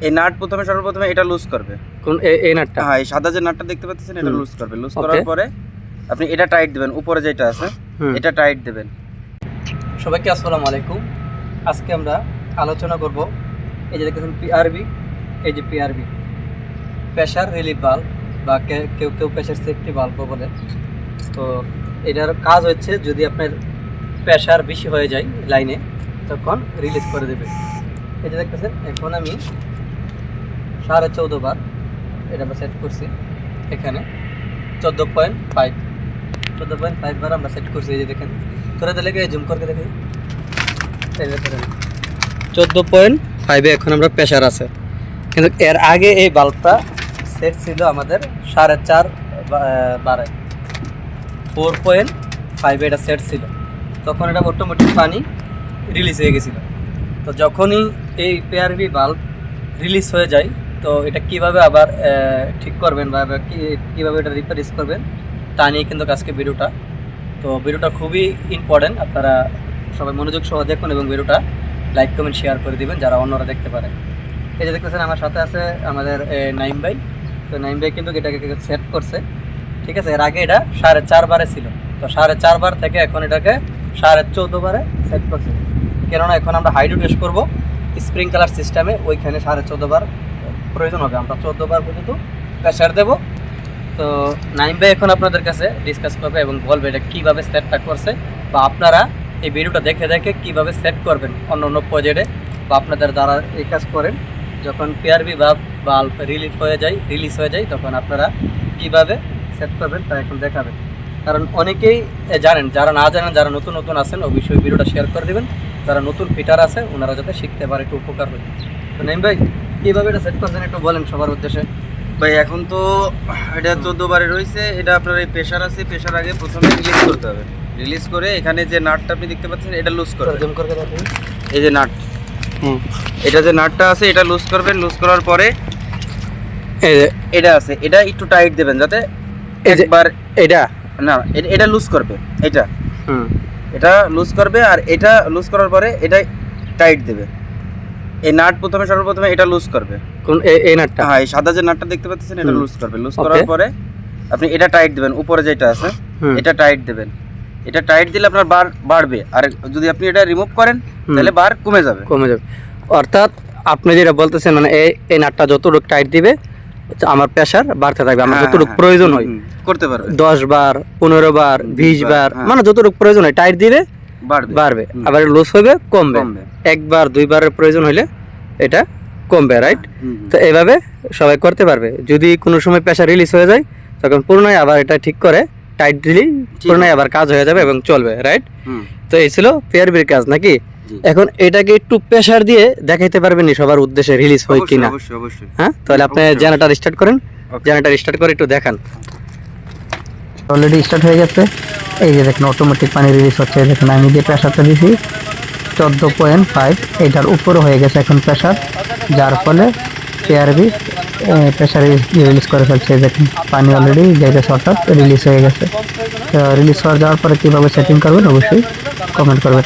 এই নাট সর্বপ্রথমে এটা লুজ করবে। কোন এই নাটটা? হ্যাঁ, এই সাদা যে নাটটা দেখতে পাচ্ছেন এটা লুজ করবে। লুজ করার পরে আপনি এটা টাইট দিবেন, উপরে যেটা আছে এটা টাইট দিবেন। সবাইকে আসসালামু আলাইকুম। আজকে আমরা আলোচনা করব এই যে দেখতেছেন পিআরবি, এই যে পিআরবি প্রেসার রিলিফ বাল্ব বা কেউ প্রেসার সেফটি বাল্ব বলে। তো এটার কাজ হচ্ছে যদি আপনার প্রেসার বেশি হয়ে যায় লাইনে তখন রিলিজ করে দেবে। এই যে দেখতেছেন এখন আমি 14.5 বার এটা আমরা সেট করছি, এখানে 14.5 বার আমরা সেট করছি। এই যে দেখেন করে দিলে জুম করে দেখি 14.5 এখন আমরা প্রেসার আছে, কিন্তু এর আগে এই বাল্বটা সেট ছিল আমাদের 4.5 বারে 4.5 এটা সেট ছিল। তখন এটা অটোমেটিক পানি রিলিজ হয়ে গেছিলো। তো যখনই এই পিআরবি বাল্ব রিলিজ হয়ে যায় তো এটা কিভাবে আবার ঠিক করবেন বা কীভাবে এটা রিপেয়ারিজ করবেন তা নিয়ে কিন্তু আজকে ভিডিওটা। তো ভিডিওটা খুবই ইম্পর্টেন্ট, আপনারা সবাই মনোযোগ সহ দেখুন এবং ভিডিওটা লাইক কমেন্ট শেয়ার করে দিবেন যারা অন্যরা দেখতে পারে। এই যে দেখতেছেন আমার সাথে আছে আমাদের নাইম ভাই। তো নাইম ভাই কিন্তু এটাকে সেট করছে, ঠিক আছে। এর আগে এটা 4.5 বারে ছিল, তো 4.5 বার থেকে এখন এটাকে 14.5 বারে সেট করছে। কেননা এখন আমরা হাইড্রো টেস্ট করবো স্প্রিংকলার সিস্টেমে, ওইখানে 14.5 বার প্রয়োজন হবে। আমরা 14 বার পর্যন্ত প্রেসার দেবো। তো নাইম ভাই এখন আপনাদের কাছে ডিসকাস করবে এবং বলবে এটা কীভাবে সেটটা করছে, বা আপনারা এই ভিডিওটা দেখে কীভাবে সেট করবেন অন্য প্রজেক্টে, বা আপনাদের দ্বারা এই কাজ করেন যখন পিআরবি বা বাল্ব রিলিজ হয়ে যায় তখন আপনারা কীভাবে সেট করবেন তা এখন দেখাবেন। কারণ অনেকেই জানেন, যারা না জানেন, যারা নতুন আছেন অবশ্যই ভিডিওটা শেয়ার করে দেবেন। যারা নতুন ফিটার আছে ওনারা যাতে শিখতে পারে, একটু উপকার হয়। তো নাইম ভাই কীভাবে এটা সেট করছেন একটু বলেন সবার উদ্দেশ্যে। ভাই এখন তো এটা 14 বারে রয়েছে। এটা আপনার এই প্রেসার আছে, প্রেসার আগে প্রথমে রিলিজ করতে হবে। রিলিজ করে এখানে যে নাটটা আপনি দেখতে পাচ্ছেন এটা লুজ করবেন। এই যে নাট, এটা যে নাটটা আছে এটা লুজ করবেন। লুজ করার পরে এই যে এটা আছে এটা একটু টাইট দেবেন যাতে একবার এটা লুজ করবে। এটা লুজ করবে আর এটা লুজ করার পরে এটা টাইট দেবে। এই নাট সর্বপ্রথমে এটা লুজ করবে। কোন এই নাটটা? হ্যাঁ, এই সাদা যে নাটটা দেখতে পাচ্ছেন এটা লুজ করবে। লুজ করার পরে আপনি এটা টাইট দিবেন, উপরে যেটা আছে এটা টাইট দিবেন। এটা টাইট দিলে আপনার বার বাড়বে, আর যদি আপনি এটা রিমুভ করেন তাহলে বার কমে যাবে। অর্থাৎ আপনি যেটা বলতেছেন মানে এই নাটটা যতটুকু টাইট দিবে আমার প্রেসার বাড়তে থাকবে। আমার যতটুকু প্রয়োজন হয় করতে পারবে, 10 বার 15 বার 20 বার, মানে যতটুকু প্রয়োজন হয় টাইট দিবে বাড়বে, আবার লুজ হবে কমবে। একবার 2 বারের প্রয়োজন হলে এটা কমবে, রাইট? তো এইভাবে সবাই করতে পারবে। যদি কোনো সময় প্রেসার রিলিজ হয়ে যায় তখন পুনরায় আবার এটা ঠিক করে টাইট দিলেই পুনরায় আবার কাজ হয়ে যাবে এবং চলবে, রাইট? তো এই ছিল পিআরবির কাজ নাকি। এখন এটাকে একটু প্রেসার দিয়ে দেখাইতে পারবেন সবার উদ্দেশ্যে রিলিজ হয় কিনা? হ্যাঁ, তাহলে আপনি জেনারেটর স্টার্ট করেন। জেনারেটর স্টার্ট করে একটু দেখান। অলরেডি স্টার্ট হয়ে গেছে। এই যে দেখেন অটোমেটিক পানি রিলিজ হচ্ছে। দেখেন আমি যে প্রেসারটা দিয়েছি 14.5, এটার উপরে হয়ে গেছে এখন প্রেসার, যার ফলে পিআরবি প্রেসার রিলিজ করে ফেলছে। দেখেন পানি অলরেডি যাইতেছে, অর্থাৎ রিলিজ হয়ে গেছে। তো রিলিজ হয়ে যাওয়ার পরে কীভাবে সেটিং করবেন অবশ্যই কমেন্ট করবেন।